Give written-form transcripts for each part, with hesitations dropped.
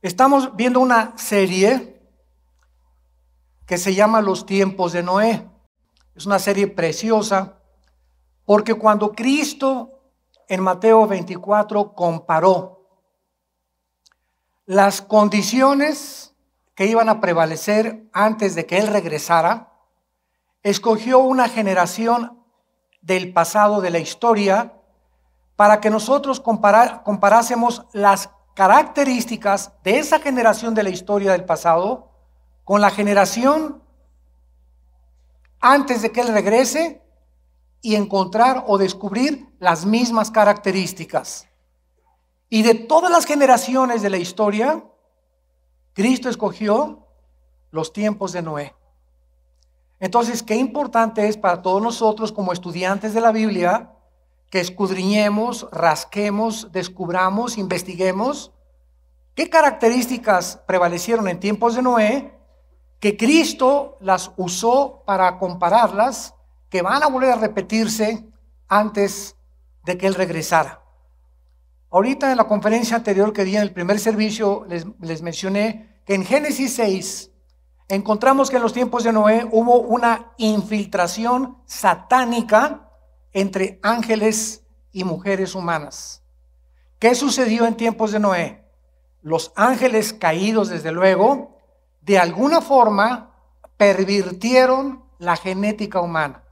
Estamos viendo una serie que se llama Los tiempos de Noé. Es una serie preciosa porque cuando Cristo en Mateo 24 comparó las condiciones que iban a prevalecer antes de que Él regresara, escogió una generación del pasado de la historia para que nosotros comparásemos las características de esa generación de la historia del pasado con la generación antes de que Él regrese y encontrar o descubrir las mismas características. Y de todas las generaciones de la historia, Cristo escogió los tiempos de Noé. Entonces, qué importante es para todos nosotros como estudiantes de la Biblia que escudriñemos, rasquemos, descubramos, investiguemos qué características prevalecieron en tiempos de Noé, que Cristo las usó para compararlas, que van a volver a repetirse antes de que Él regresara. Ahorita en la conferencia anterior que di en el primer servicio les mencioné que en Génesis 6 encontramos que en los tiempos de Noé hubo una infiltración satánica entre ángeles y mujeres humanas. ¿Qué sucedió en tiempos de Noé? Los ángeles caídos, desde luego, de alguna forma pervirtieron la genética humana.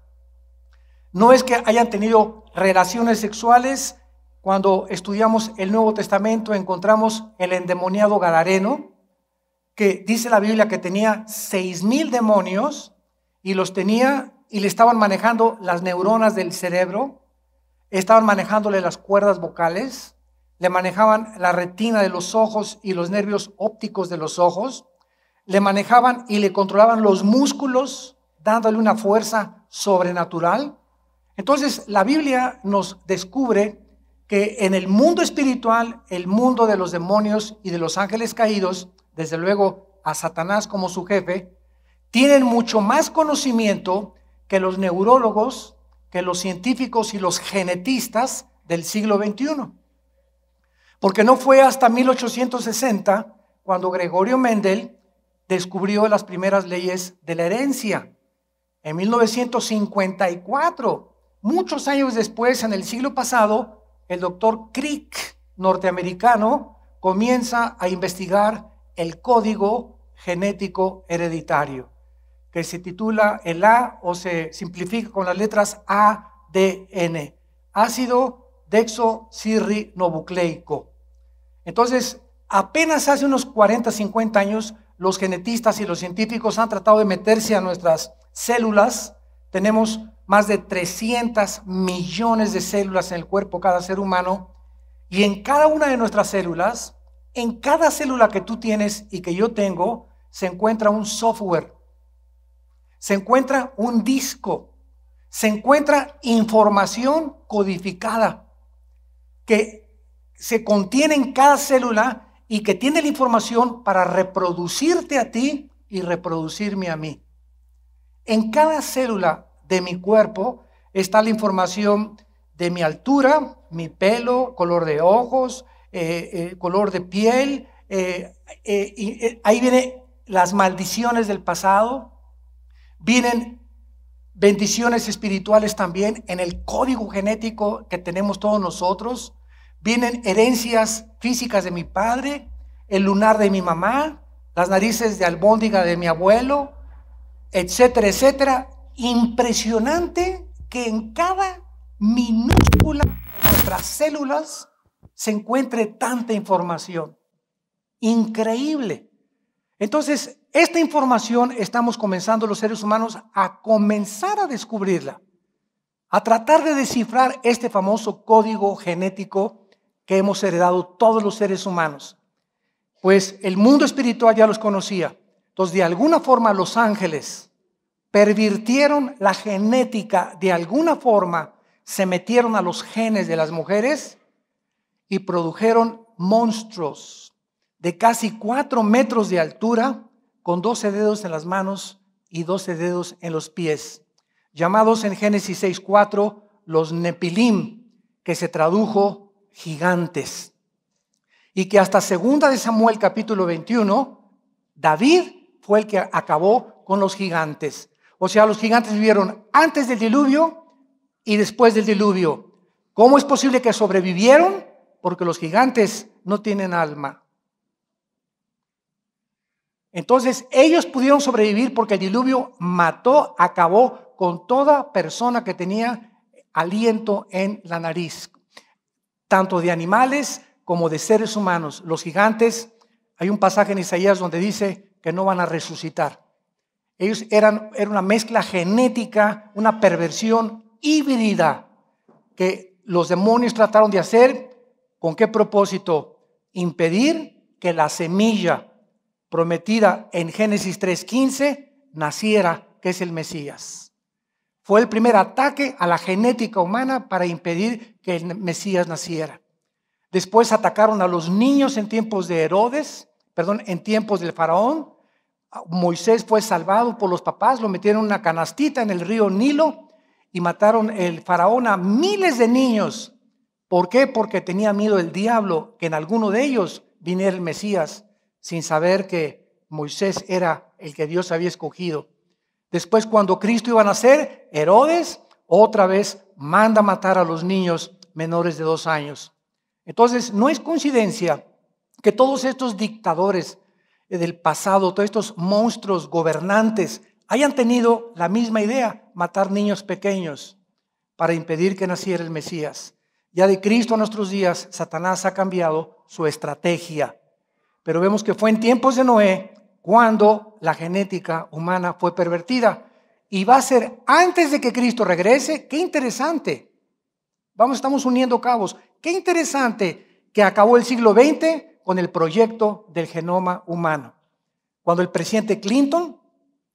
No es que hayan tenido relaciones sexuales. Cuando estudiamos el Nuevo Testamento encontramos el endemoniado Gadareno, que dice la Biblia que tenía 6,000 demonios y los tenía y le estaban manejando las neuronas del cerebro, estaban manejándole las cuerdas vocales, le manejaban la retina de los ojos y los nervios ópticos de los ojos, le manejaban y le controlaban los músculos, dándole una fuerza sobrenatural. Entonces la Biblia nos descubre que en el mundo espiritual, el mundo de los demonios y de los ángeles caídos, desde luego a Satanás como su jefe, tienen mucho más conocimiento que los neurólogos, que los científicos y los genetistas del siglo XXI. Porque no fue hasta 1860 cuando Gregorio Mendel descubrió las primeras leyes de la herencia. En 1954, muchos años después, en el siglo pasado, el doctor Crick, norteamericano, comienza a investigar el código genético hereditario, que se titula el A, o se simplifica con las letras ADN, ácido desoxirribonucleico. Entonces, apenas hace unos 40, 50 años, los genetistas y los científicos han tratado de meterse a nuestras células. Tenemos más de 300 millones de células en el cuerpo cada ser humano, y en cada una de nuestras células, en cada célula que tú tienes y que yo tengo, se encuentra un software, se encuentra un disco, se encuentra información codificada que se contiene en cada célula y que tiene la información para reproducirte a ti y reproducirme a mí. En cada célula de mi cuerpo está la información de mi altura, mi pelo, color de ojos, color de piel, ahí vienen las maldiciones del pasado, vienen bendiciones espirituales también en el código genético que tenemos todos nosotros, vienen herencias físicas de mi padre, el lunar de mi mamá, las narices de albóndiga de mi abuelo, etcétera, etcétera. Impresionante que en cada minúscula de nuestras células se encuentre tanta información. Increíble. Entonces, esta información estamos comenzando los seres humanos a comenzar a descubrirla, a tratar de descifrar este famoso código genético que hemos heredado todos los seres humanos. Pues el mundo espiritual ya los conocía. Entonces, de alguna forma, los ángeles pervirtieron la genética, de alguna forma se metieron a los genes de las mujeres y produjeron monstruos de casi 4 metros de altura, con 12 dedos en las manos y 12 dedos en los pies, llamados en Génesis 6:4 los Nepilim, que se tradujo gigantes. y que hasta 2 de Samuel capítulo 21, David fue el que acabó con los gigantes. O sea, los gigantes vivieron antes del diluvio y después del diluvio. ¿Cómo es posible que sobrevivieron? Porque los gigantes no tienen alma. Entonces ellos pudieron sobrevivir porque el diluvio mató, acabó con toda persona que tenía aliento en la nariz, tanto de animales como de seres humanos. Los gigantes, hay un pasaje en Isaías donde dice que no van a resucitar. Ellos eran una mezcla genética, una perversión híbrida que los demonios trataron de hacer. ¿Con qué propósito? Impedir que la semilla prometida en Génesis 3:15 naciera, que es el Mesías. Fue el primer ataque a la genética humana para impedir que el Mesías naciera. Después atacaron a los niños en tiempos de en tiempos del faraón. Moisés fue salvado por los papás, lo metieron en una canastita en el río Nilo y mataron el faraón a miles de niños. ¿Por qué? Porque tenía miedo el diablo que en alguno de ellos viniera el Mesías, sin saber que Moisés era el que Dios había escogido. Después, cuando Cristo iba a nacer, Herodes otra vez manda matar a los niños menores de 2 años. Entonces, no es coincidencia que todos estos dictadores del pasado, todos estos monstruos gobernantes, hayan tenido la misma idea: matar niños pequeños para impedir que naciera el Mesías. Ya de Cristo a nuestros días, Satanás ha cambiado su estrategia. Pero vemos que fue en tiempos de Noé cuando la genética humana fue pervertida. Y va a ser antes de que Cristo regrese. Qué interesante. Estamos uniendo cabos. Qué interesante que acabó el siglo XX con el proyecto del genoma humano. Cuando el presidente Clinton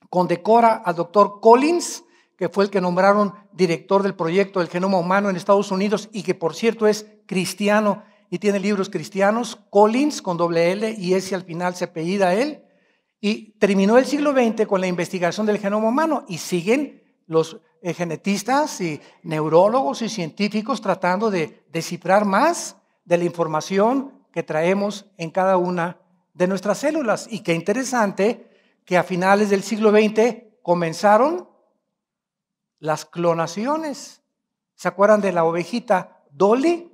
condecora al doctor Collins, que fue el que nombraron director del proyecto del genoma humano en Estados Unidos y que por cierto es cristiano y tiene libros cristianos, Collins con doble L y S al final se apellida él, y terminó el siglo XX con la investigación del genoma humano y siguen los genetistas y neurólogos y científicos tratando de descifrar más de la información que traemos en cada una de nuestras células. Y qué interesante que a finales del siglo XX comenzaron las clonaciones. ¿Se acuerdan de la ovejita Dolly?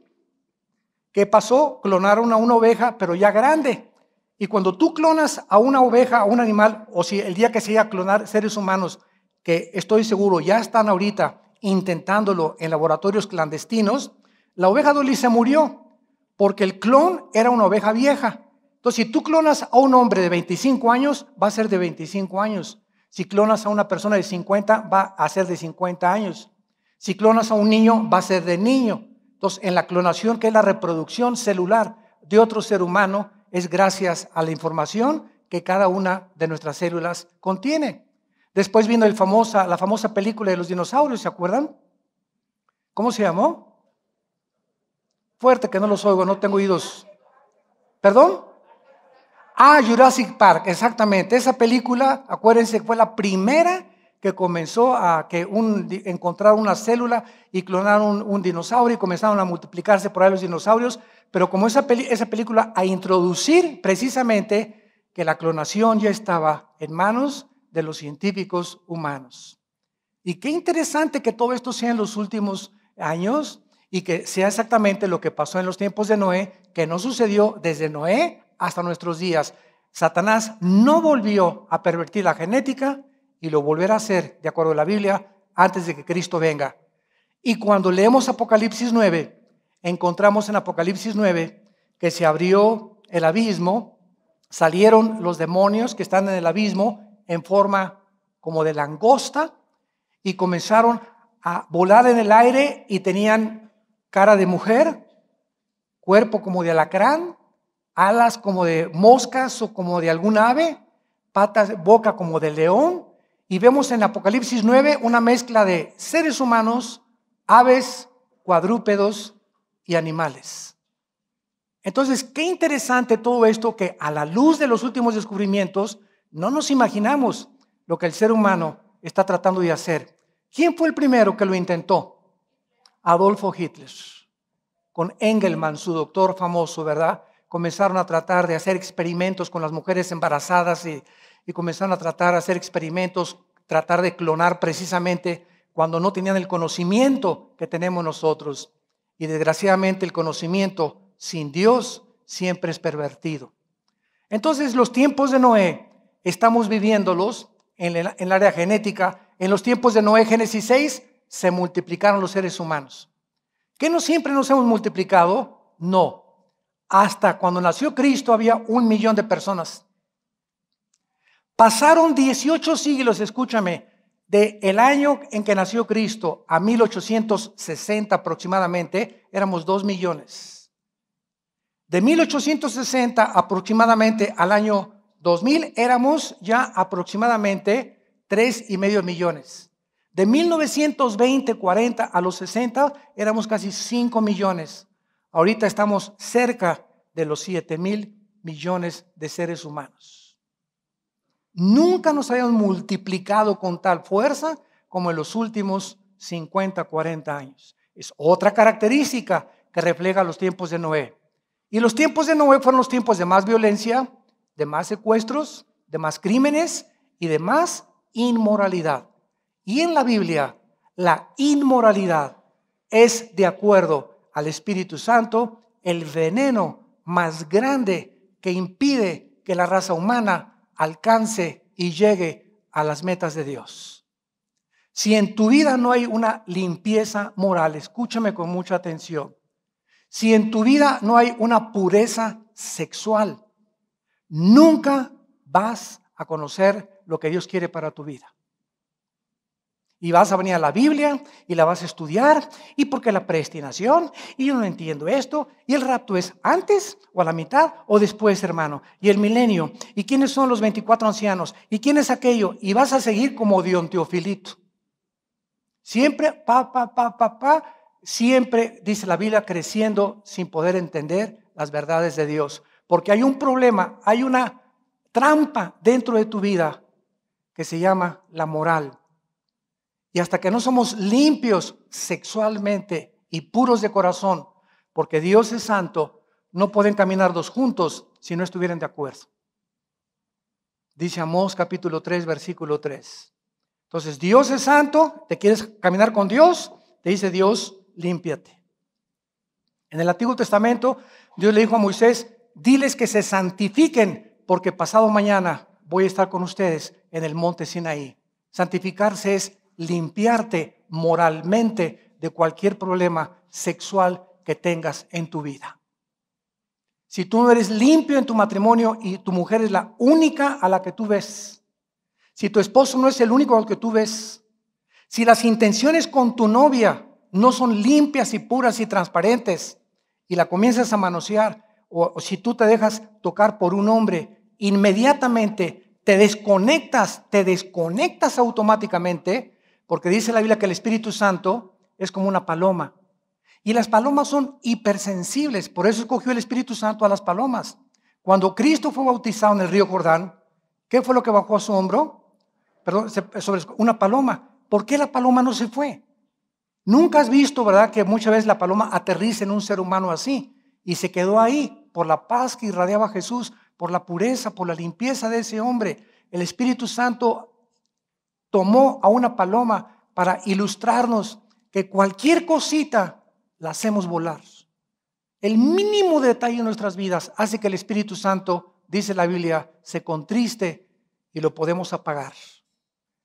¿Qué pasó? Clonaron a una oveja, pero ya grande. Y cuando tú clonas a una oveja, a un animal, o si el día que se iba a clonar seres humanos, que estoy seguro ya están ahorita intentándolo en laboratorios clandestinos, la oveja Dolly se murió porque el clon era una oveja vieja. Entonces, si tú clonas a un hombre de 25 años, va a ser de 25 años. Si clonas a una persona de 50, va a ser de 50 años. Si clonas a un niño, va a ser de niño. Entonces, en la clonación, que es la reproducción celular de otro ser humano, es gracias a la información que cada una de nuestras células contiene. Después vino la famosa película de los dinosaurios, ¿se acuerdan? ¿Cómo se llamó? Fuerte que no los oigo, no tengo oídos. ¿Perdón? Jurassic Park, exactamente. Esa película, acuérdense, fue la primera que comenzó a encontrar una célula y clonar un dinosaurio y comenzaron a multiplicarse por ahí los dinosaurios. Pero como esa película a introducir precisamente que la clonación ya estaba en manos de los científicos humanos. Y qué interesante que todo esto sea en los últimos años y que sea exactamente lo que pasó en los tiempos de Noé, que no sucedió desde Noé hasta nuestros días. Satanás no volvió a pervertir la genética y lo volverá a hacer, de acuerdo a la Biblia, antes de que Cristo venga. Y cuando leemos Apocalipsis 9, encontramos en Apocalipsis 9 que se abrió el abismo, salieron los demonios que están en el abismo en forma como de langosta y comenzaron a volar en el aire y tenían cara de mujer, cuerpo como de alacrán, alas como de moscas o como de algún ave, patas, boca como de león. Y vemos en Apocalipsis 9 una mezcla de seres humanos, aves, cuadrúpedos y animales. Entonces, qué interesante todo esto que a la luz de los últimos descubrimientos no nos imaginamos lo que el ser humano está tratando de hacer. ¿Quién fue el primero que lo intentó? Adolfo Hitler, con Engelmann, su doctor famoso, ¿verdad? comenzaron a tratar de hacer experimentos con las mujeres embarazadas y comenzaron a tratar de hacer experimentos, tratar de clonar precisamente cuando no tenían el conocimiento que tenemos nosotros. Y desgraciadamente el conocimiento sin Dios siempre es pervertido. Entonces los tiempos de Noé estamos viviéndolos en el área genética. En los tiempos de Noé, Génesis 6, se multiplicaron los seres humanos. ¿Que no siempre nos hemos multiplicado? No. Hasta cuando nació Cristo había 1 millón de personas. Pasaron 18 siglos, escúchame, del año en que nació Cristo a 1860 aproximadamente, éramos 2 millones. De 1860 aproximadamente al año 2000 éramos ya aproximadamente 3,5 millones. De 1920-40 a los 60 éramos casi 5 millones. Ahorita estamos cerca de los 7,000 millones de seres humanos. Nunca nos habíamos multiplicado con tal fuerza como en los últimos 50-40 años. Es otra característica que refleja los tiempos de Noé. Y los tiempos de Noé fueron los tiempos de más violencia, de más secuestros, de más crímenes y de más inmoralidad. Y en la Biblia, la inmoralidad es, de acuerdo al Espíritu Santo, el veneno más grande que impide que la raza humana alcance y llegue a las metas de Dios. Si en tu vida no hay una limpieza moral, escúchame con mucha atención. Si en tu vida no hay una pureza sexual, nunca vas a conocer lo que Dios quiere para tu vida. Y vas a venir a la Biblia y la vas a estudiar. ¿Y por qué la predestinación? Y yo no entiendo esto. ¿Y el rapto es antes o a la mitad o después, hermano? ¿Y el milenio? ¿Y quiénes son los 24 ancianos? ¿Y quién es aquello? Y vas a seguir como Dion Teofilito. Siempre, siempre, dice la Biblia, creciendo sin poder entender las verdades de Dios. Porque hay un problema, hay una trampa dentro de tu vida que se llama la moral. Y hasta que no somos limpios sexualmente y puros de corazón, porque Dios es santo, no pueden caminar dos juntos si no estuvieran de acuerdo. Dice Amós capítulo 3, versículo 3. Entonces Dios es santo, ¿te quieres caminar con Dios? Te dice Dios, límpiate. En el Antiguo Testamento, Dios le dijo a Moisés, diles que se santifiquen, porque pasado mañana voy a estar con ustedes en el monte Sinaí. Santificarse es limpiarte moralmente de cualquier problema sexual que tengas en tu vida. Si tú no eres limpio en tu matrimonio y tu mujer es la única a la que tú ves, si tu esposo no es el único al que tú ves, si las intenciones con tu novia no son limpias y puras y transparentes y la comienzas a manosear, o si tú te dejas tocar por un hombre, inmediatamente te desconectas automáticamente. Porque dice la Biblia que el Espíritu Santo es como una paloma. Y las palomas son hipersensibles. Por eso escogió el Espíritu Santo a las palomas. Cuando Cristo fue bautizado en el río Jordán, ¿qué fue lo que bajó a su hombro? Perdón, sobre una paloma. ¿Por qué la paloma no se fue? Nunca has visto, ¿verdad?, que muchas veces la paloma aterriza en un ser humano así. Y se quedó ahí por la paz que irradiaba Jesús, por la pureza, por la limpieza de ese hombre. El Espíritu Santo tomó a una paloma para ilustrarnos que cualquier cosita la hacemos volar. El mínimo detalle en nuestras vidas hace que el Espíritu Santo, dice la Biblia, se contriste y lo podemos apagar.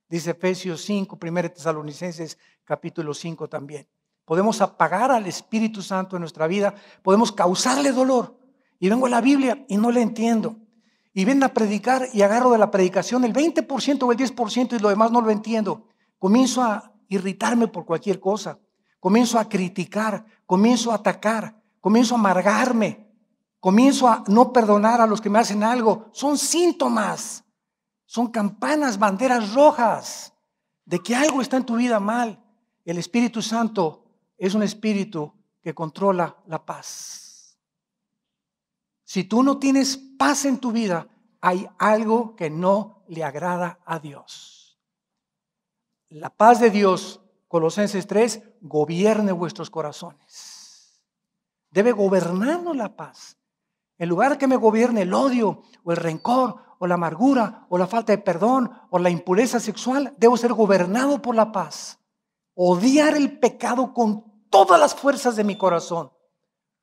Dice Efesios 5, 1 Tesalonicenses capítulo 5 también. Podemos apagar al Espíritu Santo en nuestra vida, podemos causarle dolor. Y vengo a la Biblia y no le entiendo. Y ven a predicar y agarro de la predicación el 20% o el 10% y lo demás no lo entiendo. Comienzo a irritarme por cualquier cosa. Comienzo a criticar, comienzo a atacar, comienzo a amargarme. Comienzo a no perdonar a los que me hacen algo. Son síntomas, son campanas, banderas rojas de que algo está en tu vida mal. El Espíritu Santo es un espíritu que controla la paz. Si tú no tienes paz en tu vida, hay algo que no le agrada a Dios. La paz de Dios, Colosenses 3, gobierne vuestros corazones. Debe gobernarnos la paz. En lugar de que me gobierne el odio o el rencor o la amargura o la falta de perdón o la impureza sexual, debo ser gobernado por la paz. Odiar el pecado con todas las fuerzas de mi corazón.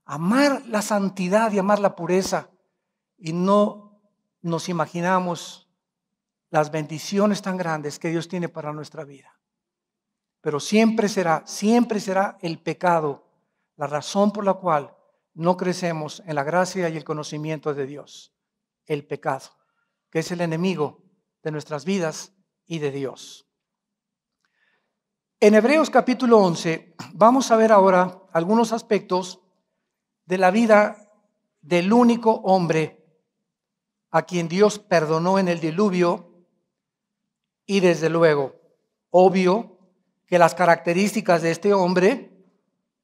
Amar la santidad y amar la pureza. Y no nos imaginamos las bendiciones tan grandes que Dios tiene para nuestra vida. Pero siempre será el pecado la razón por la cual no crecemos en la gracia y el conocimiento de Dios. El pecado, que es el enemigo de nuestras vidas y de Dios. En Hebreos capítulo 11 vamos a ver ahora algunos aspectos de la vida del único hombre a quien Dios perdonó en el diluvio y desde luego, obvio que las características de este hombre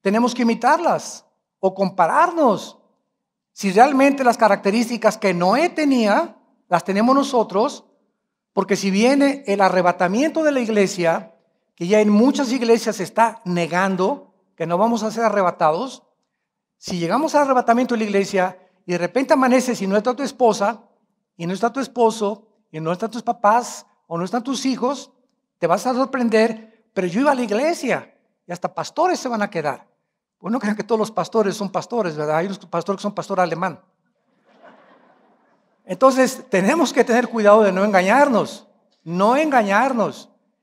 tenemos que imitarlas o compararnos. Si realmente las características que Noé tenía, las tenemos nosotros, porque si viene el arrebatamiento de la iglesia, que ya en muchas iglesias se está negando que no vamos a ser arrebatados, si llegamos al arrebatamiento de la iglesia y de repente amaneces y no está tu esposa, y no está tu esposo, y no están tus papás, o no están tus hijos, te vas a sorprender, pero yo iba a la iglesia y hasta pastores se van a quedar. Pues no crean que todos los pastores son pastores, ¿verdad? Hay unos pastores que son pastor alemán. Entonces, tenemos que tener cuidado de no engañarnos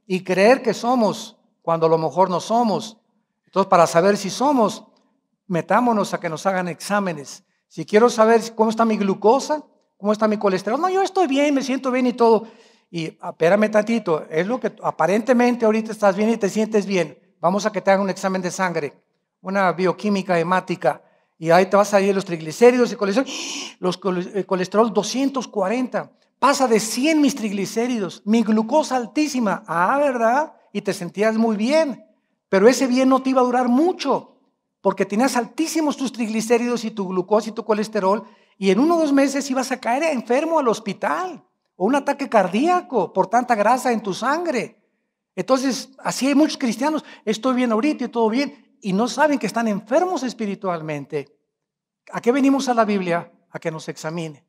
y creer que somos cuando a lo mejor no somos. Entonces, para saber si somos, metámonos a que nos hagan exámenes. Si quiero saber cómo está mi glucosa, cómo está mi colesterol, no, yo estoy bien, me siento bien y todo. Y espérame tantito, es lo que aparentemente ahorita estás bien y te sientes bien. Vamos a que te hagan un examen de sangre, una bioquímica hemática, y ahí te vas a ir los triglicéridos, el colesterol 240, pasa de 100 mis triglicéridos, mi glucosa altísima, ¿verdad? Y te sentías muy bien, pero ese bien no te iba a durar mucho, porque tenías altísimos tus triglicéridos y tu glucosa y tu colesterol, y en 1 o 2 meses ibas a caer enfermo al hospital, o un ataque cardíaco por tanta grasa en tu sangre. Entonces, así hay muchos cristianos, estoy bien ahorita y todo bien, y no saben que están enfermos espiritualmente. ¿A qué venimos a la Biblia? A que nos examine.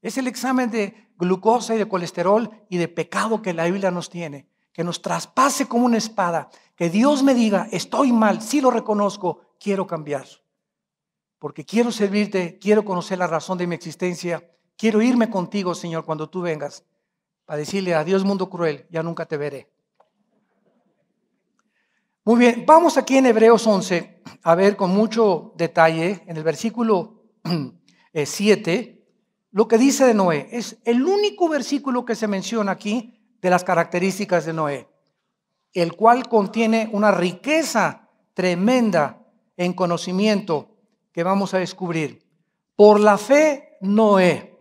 Es el examen de glucosa y de colesterol y de pecado que la Biblia nos tiene, que nos traspase como una espada, que Dios me diga, estoy mal, sí lo reconozco, quiero cambiar, porque quiero servirte, quiero conocer la razón de mi existencia, quiero irme contigo, Señor, cuando tú vengas, para decirle adiós mundo cruel, ya nunca te veré. Muy bien, vamos aquí en Hebreos 11 a ver con mucho detalle en el versículo 7 lo que dice de Noé. Es el único versículo que se menciona aquí de las características de Noé, el cual contiene una riqueza tremenda en conocimiento que vamos a descubrir. Por la fe, Noé.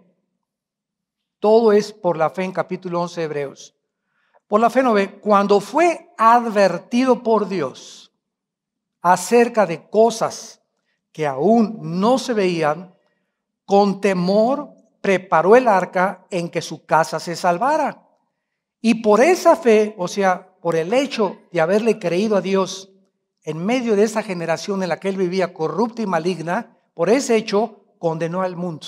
Todo es por la fe en capítulo 11 de Hebreos. Por la fe Noé, cuando fue advertido por Dios acerca de cosas que aún no se veían, con temor preparó el arca en que su casa se salvara. Y por esa fe, o sea, por el hecho de haberle creído a Dios en medio de esa generación en la que él vivía corrupta y maligna, por ese hecho condenó al mundo.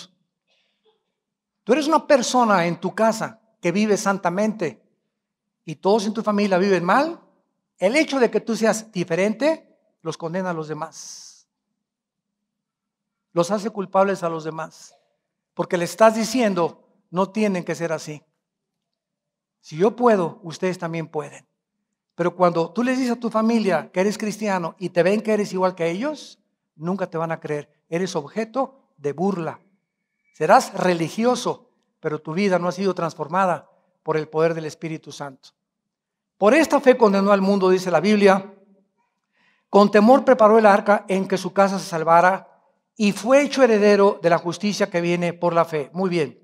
Tú eres una persona en tu casa que vive santamente y todos en tu familia viven mal. El hecho de que tú seas diferente los condena a los demás. Los hace culpables a los demás. Porque le estás diciendo, no tienen que ser así. Si yo puedo, ustedes también pueden. Pero cuando tú les dices a tu familia que eres cristiano y te ven que eres igual que ellos, nunca te van a creer. Eres objeto de burla. Serás religioso, pero tu vida no ha sido transformada por el poder del Espíritu Santo. Por esta fe condenó al mundo, dice la Biblia. Con temor preparó el arca en que su casa se salvara y fue hecho heredero de la justicia que viene por la fe. Muy bien.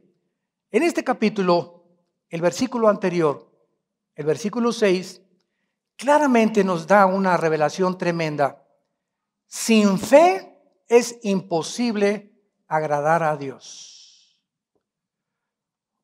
En este capítulo, el versículo anterior, el versículo 6, claramente nos da una revelación tremenda. Sin fe es imposible agradar a Dios.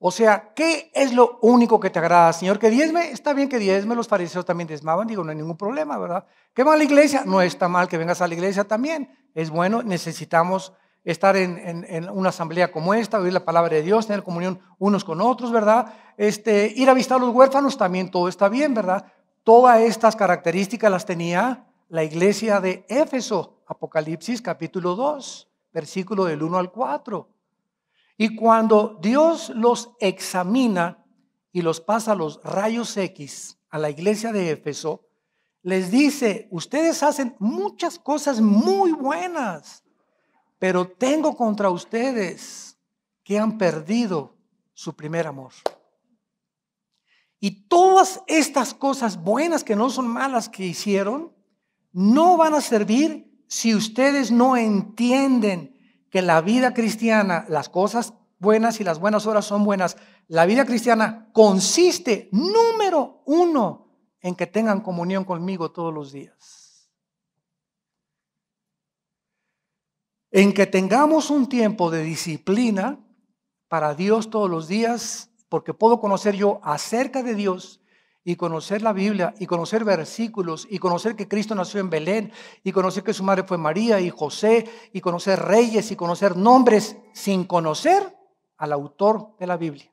O sea, ¿qué es lo único que te agrada, Señor? Que diezme, está bien que diezme, los fariseos también diezmaban, digo, no hay ningún problema, ¿verdad? ¿Que va a la iglesia? No está mal que vengas a la iglesia también, es bueno, necesitamos estar en una asamblea como esta, oír la palabra de Dios, tener comunión unos con otros, ¿verdad? Ir a visitar a los huérfanos, también todo está bien, ¿verdad? Todas estas características las tenía la iglesia de Éfeso, Apocalipsis capítulo 2, versículo del 1 al 4. Y cuando Dios los examina y los pasa a los rayos X a la iglesia de Éfeso, les dice: ustedes hacen muchas cosas muy buenas, pero tengo contra ustedes que han perdido su primer amor. Y todas estas cosas buenas, que no son malas, que hicieron, no van a servir si ustedes no entienden que la vida cristiana, las cosas buenas y las buenas obras son buenas. La vida cristiana consiste, número uno, en que tengan comunión conmigo todos los días. En que tengamos un tiempo de disciplina para Dios todos los días, porque puedo conocer yo acerca de Dios y conocer la Biblia y conocer versículos y conocer que Cristo nació en Belén y conocer que su madre fue María y José y conocer reyes y conocer nombres sin conocer al autor de la Biblia.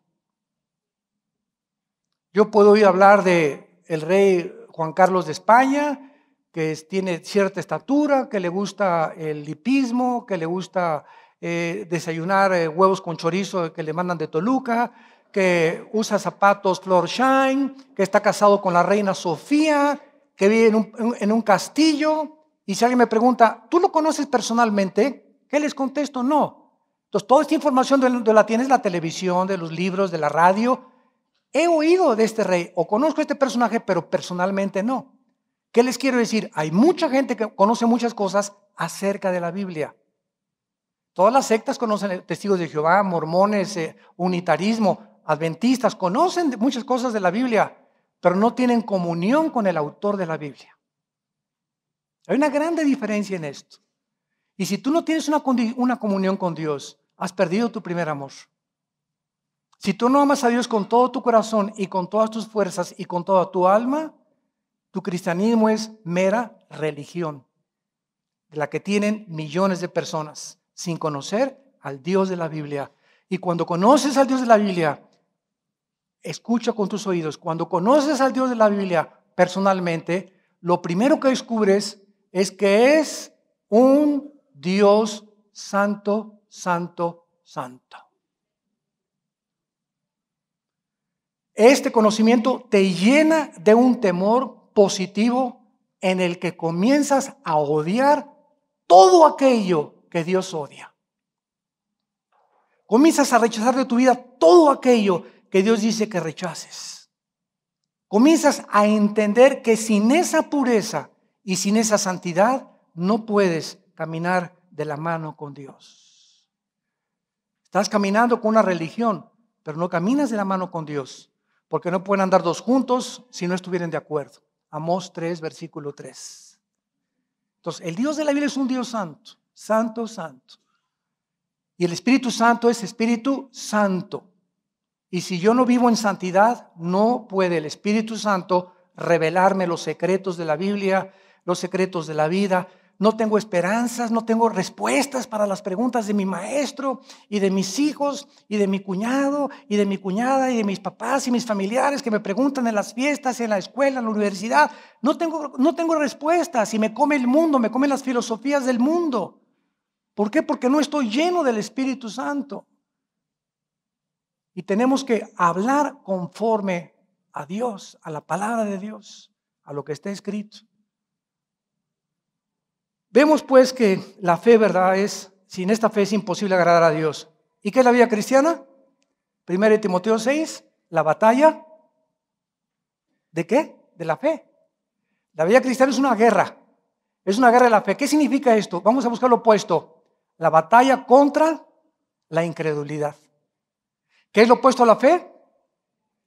Yo puedo oír hablar de el rey Juan Carlos de España, que tiene cierta estatura, que le gusta el hipismo, que le gusta desayunar huevos con chorizo que le mandan de Toluca, que usa zapatos Flor Shine, que está casado con la reina Sofía, que vive en un castillo. Y si alguien me pregunta: ¿tú lo conoces personalmente? ¿Qué les contesto? No. Entonces, toda esta información la tienes de la televisión, de los libros, de la radio. He oído de este rey o conozco a este personaje, pero personalmente no. ¿Qué les quiero decir? Hay mucha gente que conoce muchas cosas acerca de la Biblia. Todas las sectas conocen, testigos de Jehová, mormones, unitarismo, adventistas, conocen muchas cosas de la Biblia, pero no tienen comunión con el autor de la Biblia. Hay una grande diferencia en esto. Y si tú no tienes una comunión con Dios, has perdido tu primer amor. Si tú no amas a Dios con todo tu corazón y con todas tus fuerzas y con toda tu alma, tu cristianismo es mera religión, de la que tienen millones de personas, sin conocer al Dios de la Biblia. Y cuando conoces al Dios de la Biblia, escucha con tus oídos, cuando conoces al Dios de la Biblia personalmente, lo primero que descubres es que es un Dios santo, santo, santo. Este conocimiento te llena de un temor positivo en el que comienzas a odiar todo aquello que Dios odia. Comienzas a rechazar de tu vida todo aquello que Dios dice que rechaces. Comienzas a entender que sin esa pureza y sin esa santidad no puedes caminar de la mano con Dios. Estás caminando con una religión, pero no caminas de la mano con Dios, porque no pueden andar dos juntos si no estuvieran de acuerdo. Amós 3, versículo 3. Entonces, el Dios de la Biblia es un Dios santo, santo, santo. Y el Espíritu Santo es Espíritu Santo. Y si yo no vivo en santidad, no puede el Espíritu Santo revelarme los secretos de la Biblia, los secretos de la vida. No tengo esperanzas, no tengo respuestas para las preguntas de mi maestro y de mis hijos y de mi cuñado y de mi cuñada y de mis papás y mis familiares que me preguntan en las fiestas, en la escuela, en la universidad. No tengo respuestas y me come el mundo, me comen las filosofías del mundo. ¿Por qué? Porque no estoy lleno del Espíritu Santo. Y tenemos que hablar conforme a Dios, a la palabra de Dios, a lo que está escrito. Vemos pues que la fe, ¿verdad? Sin esta fe es imposible agradar a Dios. ¿Y qué es la vida cristiana? 1 Timoteo 6, la batalla. ¿De qué? De la fe. La vida cristiana es una guerra. Es una guerra de la fe. ¿Qué significa esto? Vamos a buscar lo opuesto. La batalla contra la incredulidad. ¿Qué es lo opuesto a la fe?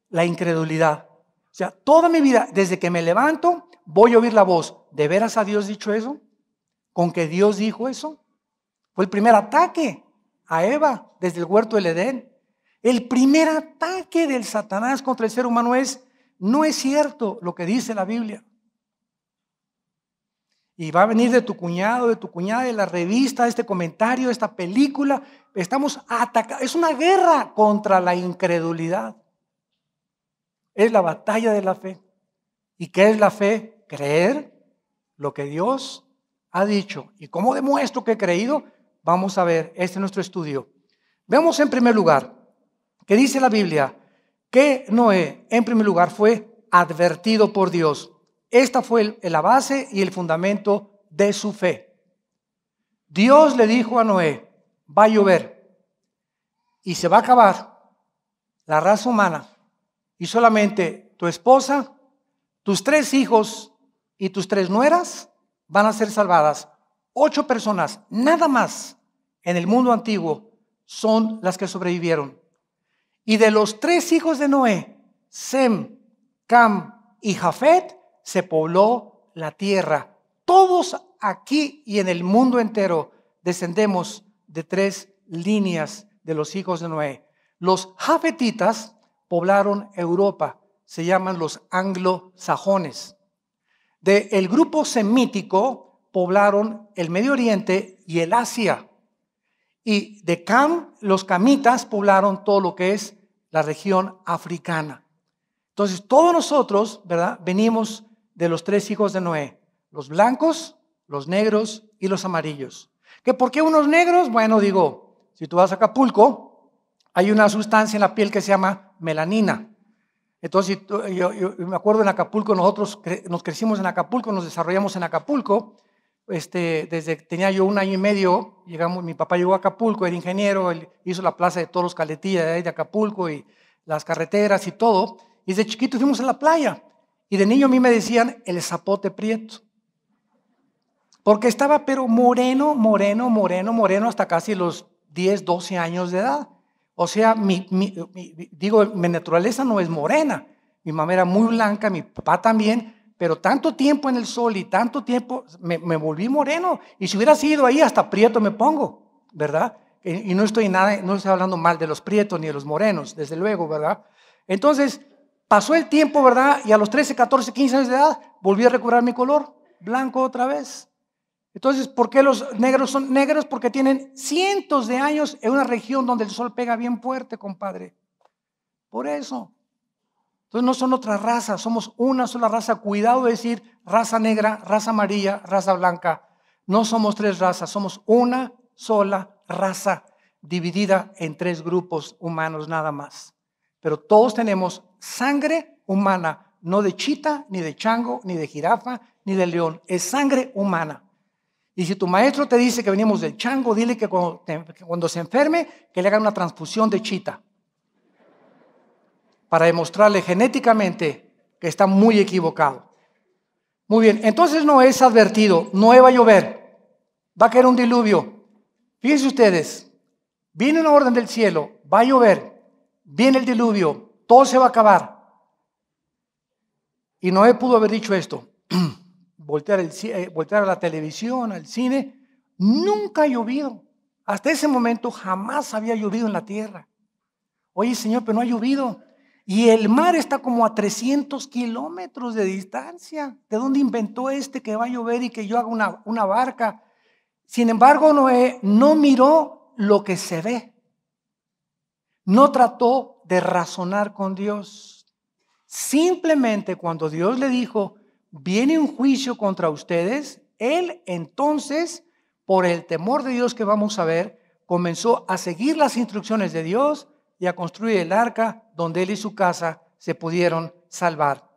La incredulidad. O sea, toda mi vida, desde que me levanto, voy a oír la voz. ¿De veras ha Dios dicho eso? ¿Con que Dios dijo eso? Fue el primer ataque a Eva desde el huerto del Edén. El primer ataque del Satanás contra el ser humano no es cierto lo que dice la Biblia. Y va a venir de tu cuñado, de tu cuñada, de la revista, este comentario, esta película. Estamos atacados. Es una guerra contra la incredulidad. Es la batalla de la fe. ¿Y qué es la fe? Creer lo que Dios ha dicho. ¿Y cómo demuestro que he creído? Vamos a ver, este es nuestro estudio. Veamos en primer lugar, que dice la Biblia, que Noé, en primer lugar, fue advertido por Dios. Esta fue la base y el fundamento de su fe. Dios le dijo a Noé, va a llover y se va a acabar la raza humana y solamente tu esposa, tus 3 hijos y tus 3 nueras van a ser salvadas. 8 personas, nada más, en el mundo antiguo son las que sobrevivieron. Y de los 3 hijos de Noé, Sem, Cam y Jafet, se pobló la tierra. Todos aquí y en el mundo entero descendemos de 3 líneas de los hijos de Noé. Los jafetitas poblaron Europa, se llaman los anglosajones. Del grupo semítico poblaron el Medio Oriente y el Asia. Y de Cam, los camitas poblaron todo lo que es la región africana. Entonces, todos nosotros, ¿verdad?, venimos de los 3 hijos de Noé, los blancos, los negros y los amarillos. ¿Que por qué unos negros? Bueno, digo, si tú vas a Acapulco, hay una sustancia en la piel que se llama melanina. Entonces, yo me acuerdo en Acapulco, nosotros nos crecimos en Acapulco, nos desarrollamos en Acapulco. Desde que tenía yo 1 año y medio, mi papá llegó a Acapulco, era ingeniero, él hizo la plaza de todos los Caletilla de Acapulco y las carreteras y todo. Y desde chiquito fuimos a la playa. Y de niño a mí me decían el zapote prieto. Porque estaba pero moreno hasta casi los 10, 12 años de edad. O sea, mi naturaleza no es morena. Mi mamá era muy blanca, mi papá también, pero tanto tiempo en el sol y tanto tiempo me volví moreno. Y si hubiera sido ahí, hasta prieto me pongo, ¿verdad? Y no estoy hablando mal de los prietos ni de los morenos, desde luego, ¿verdad? Entonces, pasó el tiempo, ¿verdad? Y a los 13, 14, 15 años de edad, volví a recobrar mi color, blanco otra vez. Entonces, ¿por qué los negros son negros? Porque tienen cientos de años en una región donde el sol pega bien fuerte, compadre. Por eso. Entonces no son otra raza, somos una sola raza. Cuidado de decir raza negra, raza amarilla, raza blanca. No somos 3 razas, somos una sola raza dividida en 3 grupos humanos nada más. Pero todos tenemos sangre humana, no de chita, ni de chango, ni de jirafa, ni de león. Es sangre humana. Y si tu maestro te dice que venimos del chango, dile que cuando se enferme, que le hagan una transfusión de chita. Para demostrarle genéticamente que está muy equivocado. Muy bien, entonces Noé es advertido, Noé va a llover, va a caer un diluvio. Fíjense ustedes, viene una orden del cielo, va a llover, viene el diluvio, todo se va a acabar. Y Noé pudo haber dicho esto, voltear a la televisión, al cine, nunca ha llovido. Hasta ese momento jamás había llovido en la tierra. Oye, Señor, pero no ha llovido. Y el mar está como a 300 kilómetros de distancia. ¿De dónde inventó que va a llover y que yo haga una barca? Sin embargo, Noé no miró lo que se ve. No trató de razonar con Dios. Simplemente cuando Dios le dijo, viene un juicio contra ustedes, él entonces, por el temor de Dios que vamos a ver, comenzó a seguir las instrucciones de Dios y a construir el arca donde él y su casa se pudieron salvar.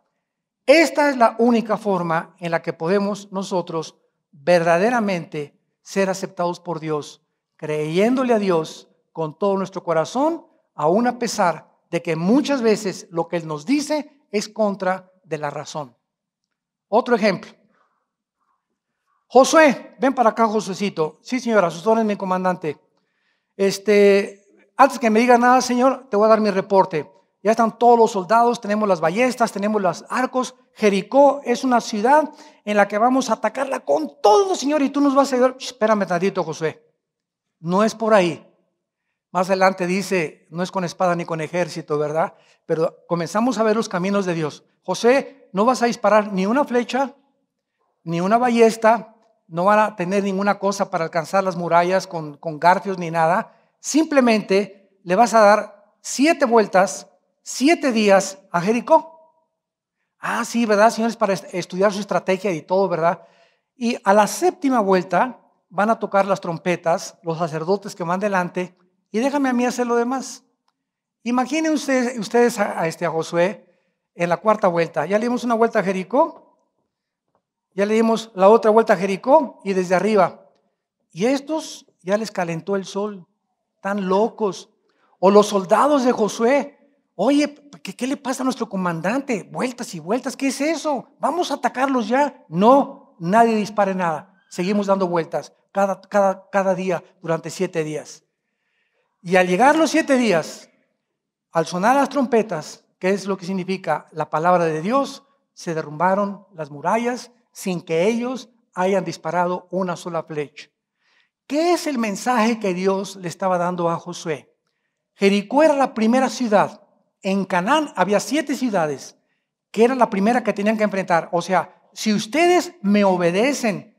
Esta es la única forma en la que podemos nosotros verdaderamente ser aceptados por Dios, creyéndole a Dios con todo nuestro corazón, aun a pesar de que muchas veces lo que Él nos dice es contra de la razón. Otro ejemplo. Josué, ven para acá, Josuecito. Sí, señora, sus órdenes, mi comandante. Antes que me diga nada, señor, te voy a dar mi reporte. Ya están todos los soldados, tenemos las ballestas, tenemos los arcos. Jericó es una ciudad en la que vamos a atacarla con todo, señor, y tú nos vas a ayudar. Espérame tantito, Josué. No es por ahí. Más adelante dice, no es con espada ni con ejército, ¿verdad? Pero comenzamos a ver los caminos de Dios. José, no vas a disparar ni una flecha, ni una ballesta, no van a tener ninguna cosa para alcanzar las murallas con garfios ni nada. Simplemente le vas a dar 7 vueltas, 7 días a Jericó. Ah, sí, ¿verdad, señores? Para estudiar su estrategia y todo, ¿verdad? Y a la 7ª vuelta van a tocar las trompetas, los sacerdotes que van delante, y déjame a mí hacer lo demás. Imaginen ustedes a Josué en la 4ª vuelta. Ya le dimos una vuelta a Jericó, ya le dimos la otra vuelta a Jericó y desde arriba. Y estos ya les calentó el sol, tan locos. O los soldados de Josué, oye, ¿qué le pasa a nuestro comandante? Vueltas y vueltas, ¿qué es eso? Vamos a atacarlos ya. No, nadie dispare nada. Seguimos dando vueltas cada día durante 7 días. Y al llegar los 7 días, al sonar las trompetas, ¿qué es lo que significa la palabra de Dios? Se derrumbaron las murallas sin que ellos hayan disparado una sola flecha. ¿Qué es el mensaje que Dios le estaba dando a Josué? Jericó era la primera ciudad. En Canaán había 7 ciudades, que era la primera que tenían que enfrentar. O sea, si ustedes me obedecen,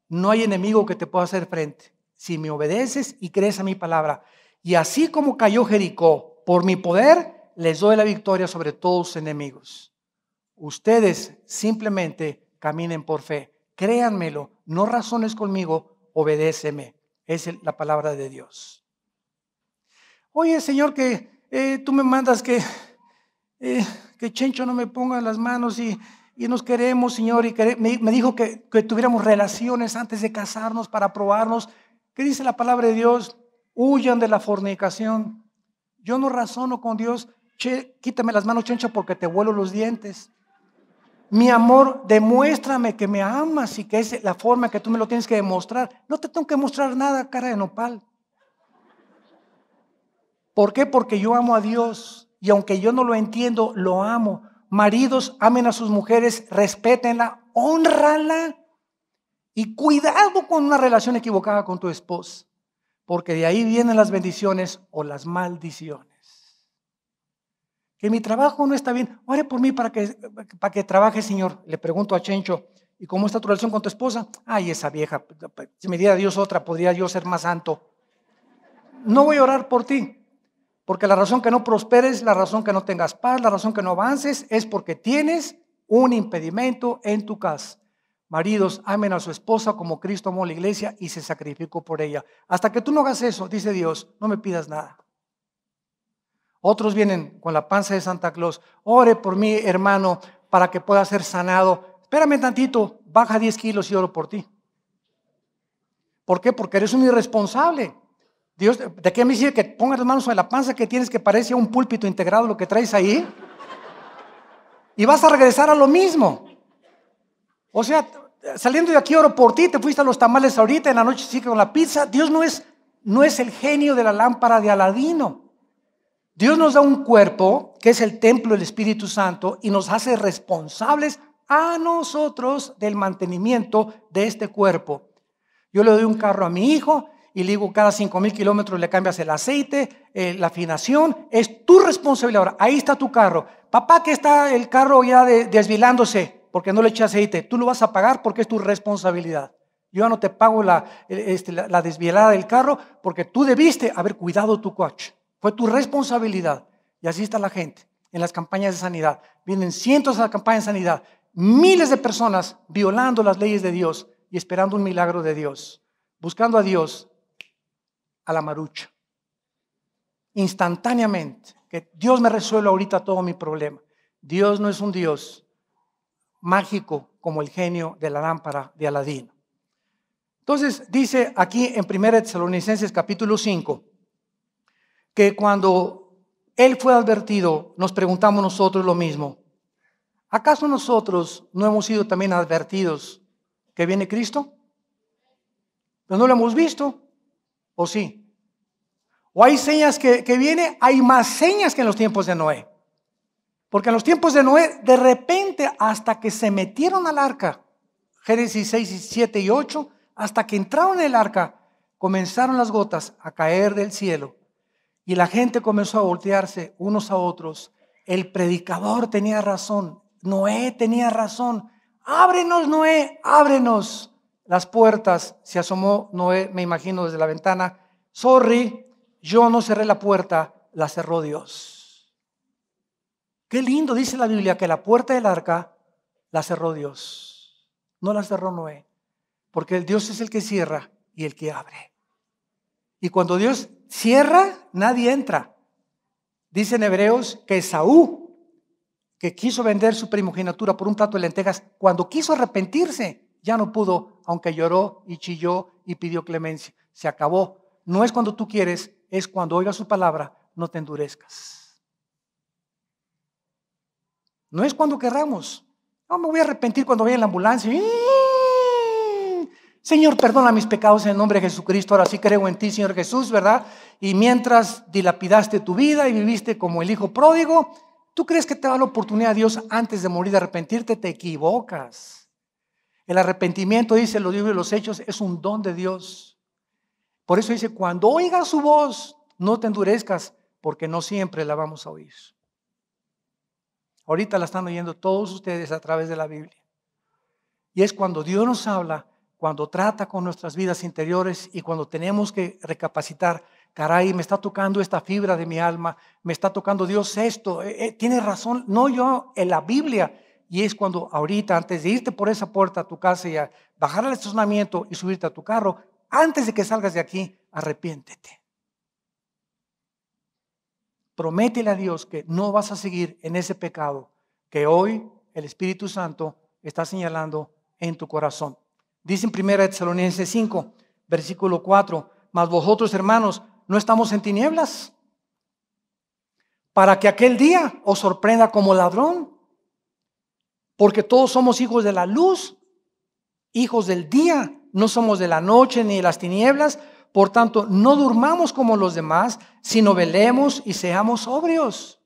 no hay enemigo que te pueda hacer frente. Si me obedeces y crees a mi palabra. Y así como cayó Jericó, por mi poder, les doy la victoria sobre todos sus enemigos. Ustedes simplemente caminen por fe. Créanmelo, no razones conmigo, obedéceme. Es la palabra de Dios. Oye, Señor, que tú me mandas que Chencho no me ponga las manos y nos queremos, Señor. Y me dijo que tuviéramos relaciones antes de casarnos para probarnos. ¿Qué dice la palabra de Dios? Huyan de la fornicación. Yo no razono con Dios. Quítame las manos, Chencho, porque te vuelo los dientes. Mi amor, demuéstrame que me amas y que es la forma que tú me lo tienes que demostrar. No te tengo que mostrar nada, cara de nopal. ¿Por qué? Porque yo amo a Dios y aunque yo no lo entiendo, lo amo. Maridos, amen a sus mujeres, respétenla, hónrala y cuidado con una relación equivocada con tu esposa, porque de ahí vienen las bendiciones o las maldiciones. Que mi trabajo no está bien, ore por mí para que trabaje, Señor. Le pregunto a Chencho, ¿y cómo está tu relación con tu esposa? Ay, esa vieja, si me diera Dios otra, podría yo ser más santo. No voy a orar por ti. Porque la razón que no prosperes, la razón que no tengas paz, la razón que no avances es porque tienes un impedimento en tu casa. Maridos, amen a su esposa como Cristo amó a la iglesia y se sacrificó por ella. Hasta que tú no hagas eso, dice Dios, no me pidas nada. Otros vienen con la panza de Santa Claus. Ore por mí, hermano, para que pueda ser sanado. Espérame tantito, baja 10 kilos y oro por ti. ¿Por qué? Porque eres un irresponsable. Dios, ¿de qué me dice que pongas las manos sobre la panza que tienes que parece un púlpito integrado lo que traes ahí? Y vas a regresar a lo mismo. O sea, saliendo de aquí oro por ti, te fuiste a los tamales ahorita, en la noche sigue con la pizza. Dios no es el genio de la lámpara de Aladino. Dios nos da un cuerpo que es el templo del Espíritu Santo y nos hace responsables a nosotros del mantenimiento de este cuerpo. Yo le doy un carro a mi hijo y le digo cada 5,000 kilómetros le cambias el aceite, la afinación, es tu responsabilidad. Ahora, ahí está tu carro. Papá, que está el carro ya desvilándose porque no le eché aceite, tú lo vas a pagar porque es tu responsabilidad. Yo ya no te pago la desvielada del carro porque tú debiste haber cuidado tu coche. Fue tu responsabilidad. Y así está la gente en las campañas de sanidad. Vienen cientos de campañas de sanidad, miles de personas violando las leyes de Dios y esperando un milagro de Dios, buscando a Dios a la marucha, instantáneamente, que Dios me resuelva ahorita todo mi problema. Dios no es un Dios mágico como el genio de la lámpara de Aladino. Entonces dice aquí en 1 Tesalonicenses capítulo 5, que cuando Él fue advertido, nos preguntamos nosotros lo mismo. ¿Acaso nosotros no hemos sido también advertidos que viene Cristo? Pero no lo hemos visto. ¿O sí? ¿O hay señas que viene? Hay más señas que en los tiempos de Noé. Porque en los tiempos de Noé, de repente, hasta que se metieron al arca, Génesis 6, 7 y 8, hasta que entraron en el arca, comenzaron las gotas a caer del cielo. Y la gente comenzó a voltearse unos a otros. El predicador tenía razón. Noé tenía razón. ábrenos, Noé, ábrenos las puertas. Se asomó Noé, me imagino, desde la ventana. Sorry, yo no cerré la puerta, la cerró Dios. Qué lindo dice la Biblia que la puerta del arca la cerró Dios. No la cerró Noé, porque el Dios es el que cierra y el que abre. Y cuando Dios cierra, nadie entra. Dice en Hebreos que Esaú, que quiso vender su primogenitura por un plato de lentejas, cuando quiso arrepentirse, ya no pudo, aunque lloró y chilló y pidió clemencia. Se acabó. No es cuando tú quieres, es cuando oigas su palabra, no te endurezcas. No es cuando querramos. No me voy a arrepentir cuando vaya en la ambulancia. Señor, perdona mis pecados en el nombre de Jesucristo. Ahora sí creo en ti, Señor Jesús, ¿verdad? Y mientras dilapidaste tu vida y viviste como el hijo pródigo, ¿tú crees que te da la oportunidad Dios antes de morir de arrepentirte? Te equivocas. El arrepentimiento, dice los libros de los Hechos, es un don de Dios. Por eso dice, cuando oigas su voz, no te endurezcas, porque no siempre la vamos a oír. Ahorita la están oyendo todos ustedes a través de la Biblia. Y es cuando Dios nos habla, cuando trata con nuestras vidas interiores y cuando tenemos que recapacitar. Caray, me está tocando esta fibra de mi alma, me está tocando Dios esto, tiene razón, no yo, en la Biblia. Y es cuando ahorita, antes de irte por esa puerta a tu casa y a bajar al estacionamiento y subirte a tu carro, antes de que salgas de aquí, arrepiéntete. Prométele a Dios que no vas a seguir en ese pecado que hoy el Espíritu Santo está señalando en tu corazón. Dice en 1 Tesalonicenses 5, versículo 4, mas vosotros, hermanos, no estamos en tinieblas, para que aquel día os sorprenda como ladrón, porque todos somos hijos de la luz, hijos del día, no somos de la noche ni de las tinieblas. Por tanto, no durmamos como los demás, sino velemos y seamos sobrios.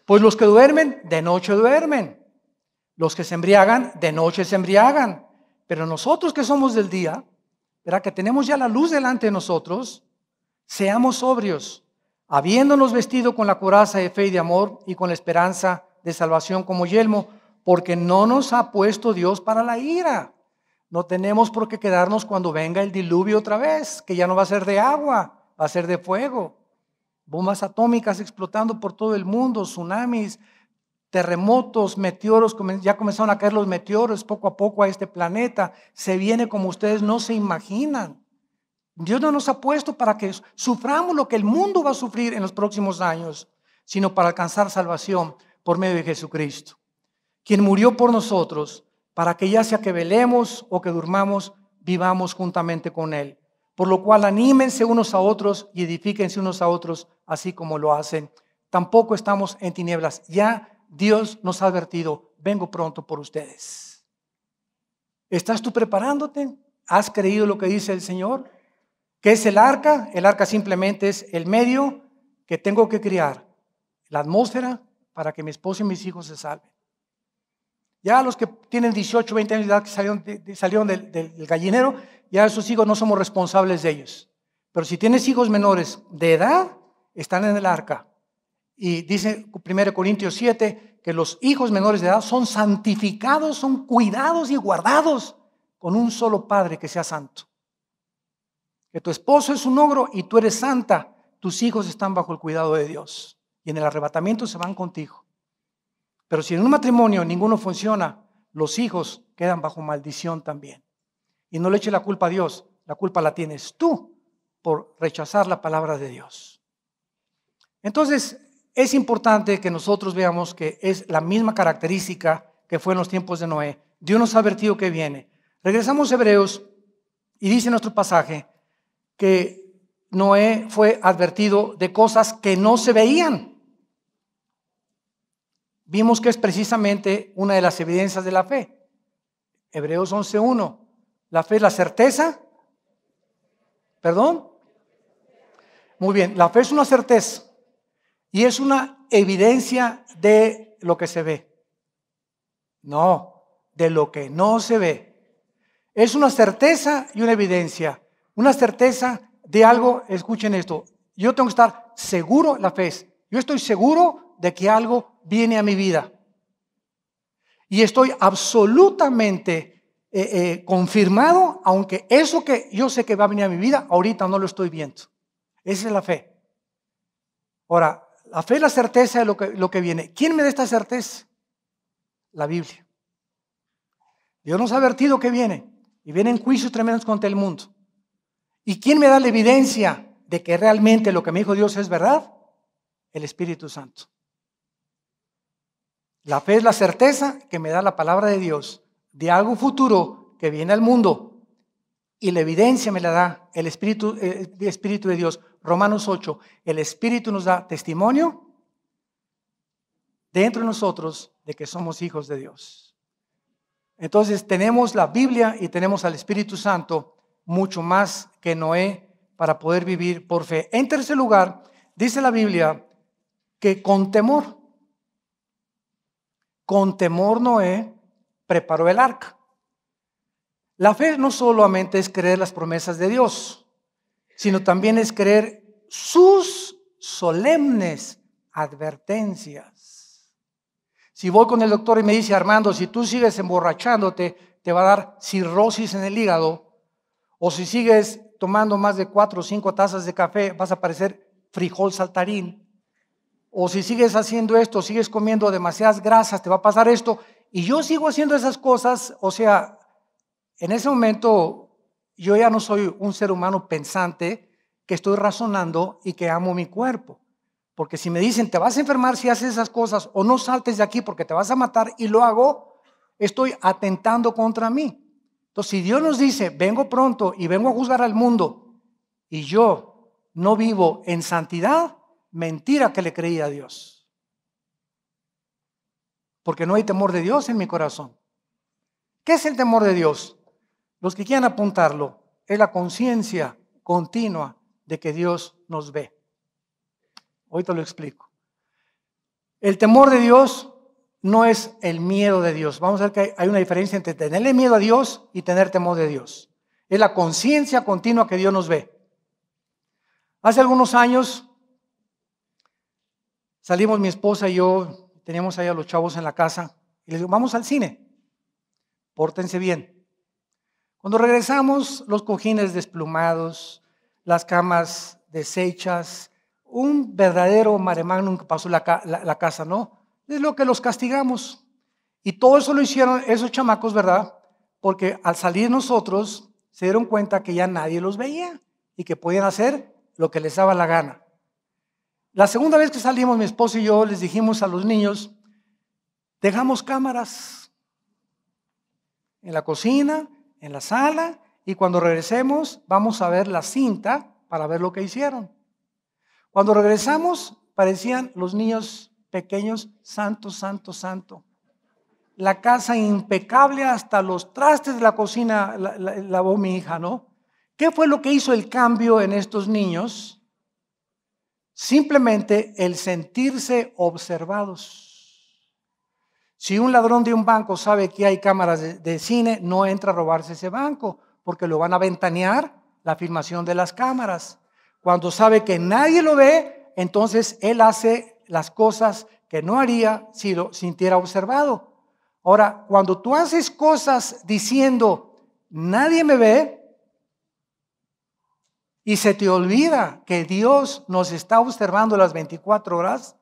Pues los que duermen, de noche duermen. Los que se embriagan, de noche se embriagan. Pero nosotros que somos del día, ¿verdad? Que tenemos ya la luz delante de nosotros, seamos sobrios, habiéndonos vestido con la coraza de fe y de amor y con la esperanza de salvación como yelmo, porque no nos ha puesto Dios para la ira. No tenemos por qué quedarnos cuando venga el diluvio otra vez, que ya no va a ser de agua, va a ser de fuego. Bombas atómicas explotando por todo el mundo, tsunamis, terremotos, meteoros, ya comenzaron a caer los meteoros poco a poco a este planeta. Se viene como ustedes no se imaginan. Dios no nos ha puesto para que suframos lo que el mundo va a sufrir en los próximos años, sino para alcanzar salvación por medio de Jesucristo, quien murió por nosotros, para que ya sea que velemos o que durmamos, vivamos juntamente con Él. Por lo cual anímense unos a otros y edifíquense unos a otros, así como lo hacen. Tampoco estamos en tinieblas. Ya Dios nos ha advertido, vengo pronto por ustedes. ¿Estás tú preparándote? ¿Has creído lo que dice el Señor? ¿Qué es el arca? El arca simplemente es el medio que tengo que crear, la atmósfera para que mi esposo y mis hijos se salven. Ya los que tienen 18, 20 años de edad que salieron del gallinero, ya esos hijos no somos responsables de ellos. Pero si tienes hijos menores de edad, están en el arca. Y dice 1 Corintios 7 que los hijos menores de edad son santificados, son cuidados y guardados con un solo Padre que sea santo. Que tu esposo es un ogro y tú eres santa, tus hijos están bajo el cuidado de Dios. Y en el arrebatamiento se van contigo. Pero si en un matrimonio ninguno funciona, los hijos quedan bajo maldición también. Y no le eches la culpa a Dios, la culpa la tienes tú por rechazar la palabra de Dios. Entonces, es importante que nosotros veamos que es la misma característica que fue en los tiempos de Noé. Dios nos ha advertido que viene. Regresamos a Hebreos y dice nuestro pasaje que Noé fue advertido de cosas que no se veían. Vimos que es precisamente una de las evidencias de la fe. Hebreos 11:1. La fe es la certeza. ¿Perdón? Muy bien, la fe es una certeza y es una evidencia de lo que se ve. No, de lo que no se ve. Es una certeza y una evidencia. Una certeza de algo, escuchen esto, yo tengo que estar seguro, la fe es, yo estoy seguro de que algo viene a mi vida. Y estoy absolutamente confirmado, aunque eso que yo sé que va a venir a mi vida, ahorita no lo estoy viendo. Esa es la fe. Ahora, la fe es la certeza de lo que viene. ¿Quién me da esta certeza? La Biblia. Dios nos ha advertido que viene, y vienen juicios tremendos contra el mundo. ¿Y quién me da la evidencia de que realmente lo que me dijo Dios es verdad? El Espíritu Santo. La fe es la certeza que me da la palabra de Dios de algo futuro que viene al mundo, y la evidencia me la da el Espíritu de Dios. Romanos 8, el Espíritu nos da testimonio dentro de nosotros de que somos hijos de Dios. Entonces tenemos la Biblia y tenemos al Espíritu Santo mucho más que Noé para poder vivir por fe. En tercer lugar, dice la Biblia que con temor Noé preparó el arca. La fe no solamente es creer las promesas de Dios, sino también es creer sus solemnes advertencias. Si voy con el doctor y me dice: Armando, si tú sigues emborrachándote, te va a dar cirrosis en el hígado, o si sigues tomando más de 4 o 5 tazas de café, vas a parecer frijol saltarín, o si sigues haciendo esto, sigues comiendo demasiadas grasas, te va a pasar esto, y yo sigo haciendo esas cosas. O sea, en ese momento yo ya no soy un ser humano pensante que estoy razonando y que amo mi cuerpo. Porque si me dicen: te vas a enfermar si haces esas cosas, o no saltes de aquí porque te vas a matar, y lo hago, estoy atentando contra mí. Entonces, si Dios nos dice: vengo pronto y vengo a juzgar al mundo, y yo no vivo en santidad, mentira que le creí a Dios. Porque no hay temor de Dios en mi corazón. ¿Qué es el temor de Dios? Los que quieran apuntarlo, es la conciencia continua de que Dios nos ve. Hoy te lo explico. El temor de Dios no es el miedo de Dios. Vamos a ver que hay una diferencia entre tenerle miedo a Dios y tener temor de Dios. Es la conciencia continua que Dios nos ve. Hace algunos años salimos mi esposa y yo, teníamos ahí a los chavos en la casa, y les digo: vamos al cine, pórtense bien. Cuando regresamos, los cojines desplumados, las camas deshechas, un verdadero mare magnum que pasó la casa, ¿no? Es lo que los castigamos. Y todo eso lo hicieron esos chamacos, ¿verdad? Porque al salir nosotros, se dieron cuenta que ya nadie los veía y que podían hacer lo que les daba la gana. La segunda vez que salimos, mi esposo y yo les dijimos a los niños: dejamos cámaras en la cocina, en la sala, y cuando regresemos vamos a ver la cinta para ver lo que hicieron. Cuando regresamos, parecían los niños pequeños: santo, santo, santo. La casa impecable, hasta los trastes de la cocina lavó mi hija, ¿no? ¿Qué fue lo que hizo el cambio en estos niños? Simplemente el sentirse observados. Si un ladrón de un banco sabe que hay cámaras de cine, no entra a robarse ese banco, porque lo van a ventanear la filmación de las cámaras. Cuando sabe que nadie lo ve, entonces él hace las cosas que no haría si lo sintiera observado. Ahora, cuando tú haces cosas diciendo: nadie me ve, y se te olvida que Dios nos está observando las 24 horas,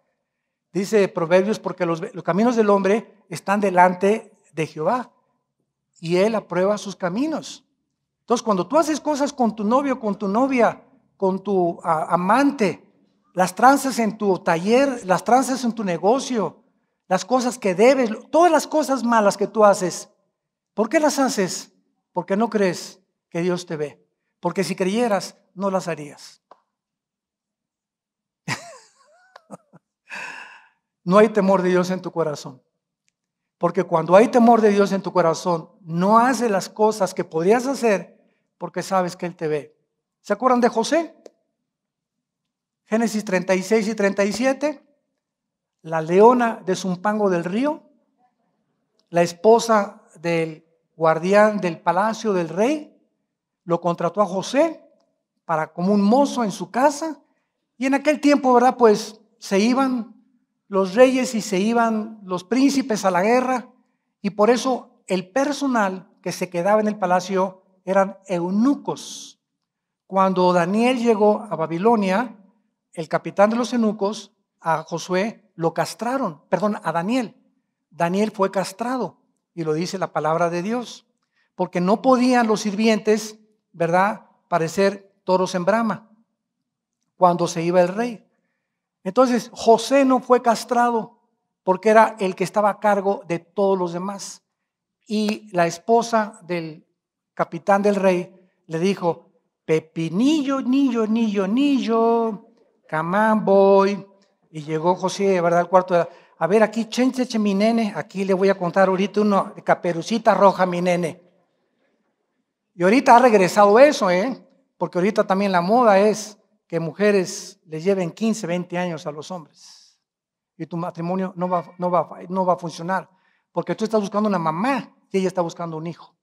dice Proverbios: porque los caminos del hombre están delante de Jehová, y Él aprueba sus caminos. Entonces, cuando tú haces cosas con tu novio, con tu novia, con tu amante, las tranzas en tu taller, las tranzas en tu negocio, las cosas que debes, todas las cosas malas que tú haces, ¿por qué las haces? Porque no crees que Dios te ve. Porque si creyeras, no las harías. No hay temor de Dios en tu corazón. Porque cuando hay temor de Dios en tu corazón, no haces las cosas que podrías hacer porque sabes que Él te ve. ¿Se acuerdan de José? Génesis 36 y 37. La leona de Zumpango del río, la esposa del guardián del palacio del rey, lo contrató a José para como un mozo en su casa. Y en aquel tiempo, ¿verdad? Pues se iban los reyes y se iban los príncipes a la guerra, Y por eso el personal que se quedaba en el palacio eran eunucos. Cuando Daniel llegó a Babilonia, el capitán de los eunucos, a Josué, lo castraron, perdón, a Daniel. Daniel fue castrado, y lo dice la palabra de Dios, porque no podían los sirvientes, ¿verdad?, parecer toros en brama cuando se iba el rey. Entonces José no fue castrado porque era el que estaba a cargo de todos los demás. Y la esposa del capitán del rey le dijo: Pepinillo, nillo, come on, boy. Y llegó José, ¿verdad?, al cuarto. A ver, aquí, chéncheche mi nene, aquí le voy a contar ahorita uno de Caperucita Roja, mi nene. Y ahorita ha regresado eso, porque ahorita también la moda es que mujeres les lleven 15, 20 años a los hombres. Y tu matrimonio no va a funcionar, porque tú estás buscando una mamá y ella está buscando un hijo.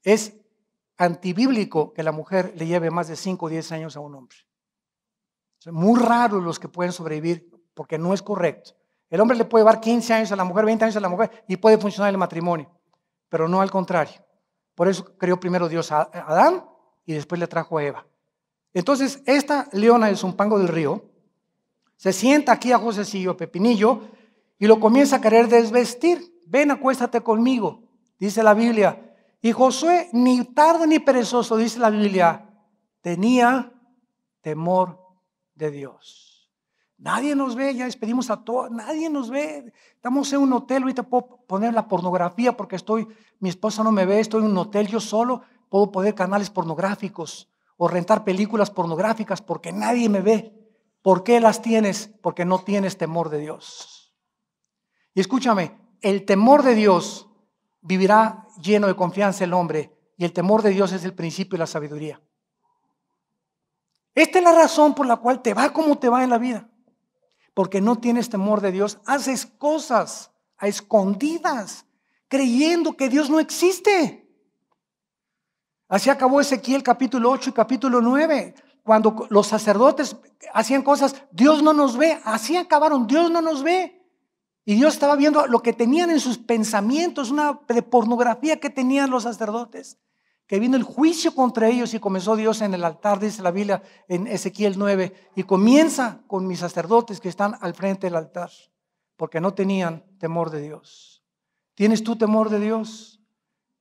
Es antibíblico que la mujer le lleve más de 5 o 10 años a un hombre. Son muy raros los que pueden sobrevivir, porque no es correcto. El hombre le puede llevar 15 años a la mujer, 20 años a la mujer, y puede funcionar el matrimonio, pero no al contrario. Por eso creó primero Dios a Adán y después le trajo a Eva. Entonces esta leona de Zumpango del Río se sienta aquí a Josecillo, Pepinillo, y lo comienza a querer desvestir. Ven, acuéstate conmigo, dice la Biblia. Y Josué, ni tardo ni perezoso, dice la Biblia, tenía temor de Dios. Nadie nos ve, ya despedimos a todos, nadie nos ve. Estamos en un hotel, ahorita puedo poner la pornografía porque mi esposa no me ve, estoy en un hotel yo solo, puedo poner canales pornográficos o rentar películas pornográficas porque nadie me ve. ¿Por qué las tienes? Porque no tienes temor de Dios. Y escúchame, el temor de Dios vivirá lleno de confianza el hombre, y el temor de Dios es el principio de la sabiduría. Esta es la razón por la cual te va como te va en la vida. Porque no tienes temor de Dios, haces cosas a escondidas, creyendo que Dios no existe. Así acabó Ezequiel capítulo 8 y capítulo 9. Cuando los sacerdotes hacían cosas, Dios no nos ve. Así acabaron, Dios no nos ve. Y Dios estaba viendo lo que tenían en sus pensamientos, una de pornografía que tenían los sacerdotes. Que vino el juicio contra ellos y comenzó Dios en el altar, dice la Biblia en Ezequiel 9, y comienza con mis sacerdotes que están al frente del altar, porque no tenían temor de Dios. ¿Tienes tú temor de Dios?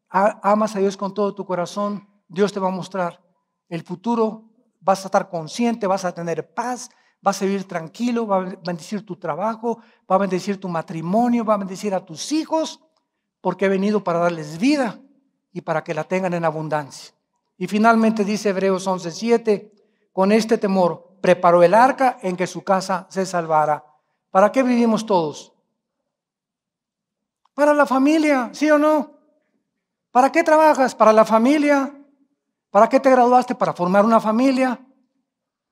¿Amas a Dios con todo tu corazón? Dios te va a mostrar el futuro, vas a estar consciente, vas a tener paz, vas a vivir tranquilo, va a bendecir tu trabajo, va a bendecir tu matrimonio, va a bendecir a tus hijos, porque he venido para darles vida y para que la tengan en abundancia. Y finalmente dice Hebreos 11:7, con este temor preparó el arca en que su casa se salvara. ¿Para qué vivimos todos? Para la familia, ¿sí o no? ¿Para qué trabajas? Para la familia. ¿Para qué te graduaste? Para formar una familia.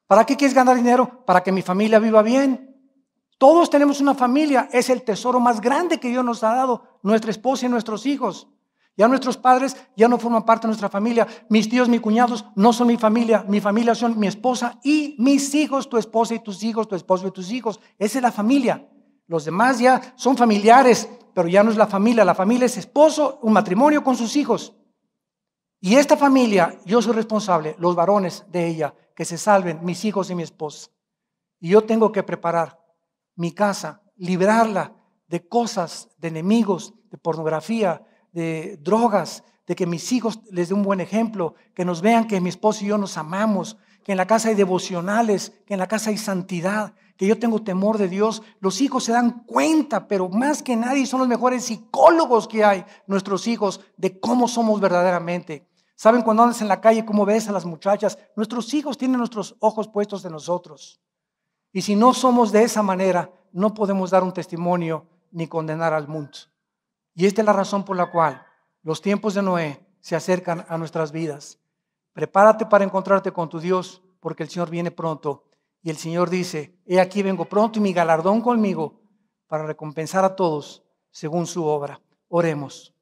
¿Para qué quieres ganar dinero? Para que mi familia viva bien. Todos tenemos una familia, es el tesoro más grande que Dios nos ha dado, nuestra esposa y nuestros hijos. Ya nuestros padres ya no forman parte de nuestra familia. Mis tíos, mis cuñados no son mi familia son mi esposa y mis hijos, tu esposa y tus hijos, tu esposo y tus hijos. Esa es la familia. Los demás ya son familiares, pero ya no es la familia. La familia es esposo, un matrimonio con sus hijos. Y esta familia, yo soy responsable, los varones de ella, que se salven, mis hijos y mi esposa. Y yo tengo que preparar mi casa, librarla de cosas, de enemigos, de pornografía, de drogas, de que mis hijos les dé un buen ejemplo, que nos vean que mi esposo y yo nos amamos, que en la casa hay devocionales, que en la casa hay santidad, que yo tengo temor de Dios. Los hijos se dan cuenta, pero más que nadie son los mejores psicólogos que hay, nuestros hijos, de cómo somos verdaderamente. ¿Saben cuando andas en la calle cómo ves a las muchachas? Nuestros hijos tienen nuestros ojos puestos en nosotros. Y si no somos de esa manera, no podemos dar un testimonio ni condenar al mundo. Y esta es la razón por la cual los tiempos de Noé se acercan a nuestras vidas. Prepárate para encontrarte con tu Dios, porque el Señor viene pronto. Y el Señor dice, he aquí vengo pronto y mi galardón conmigo para recompensar a todos según su obra. Oremos.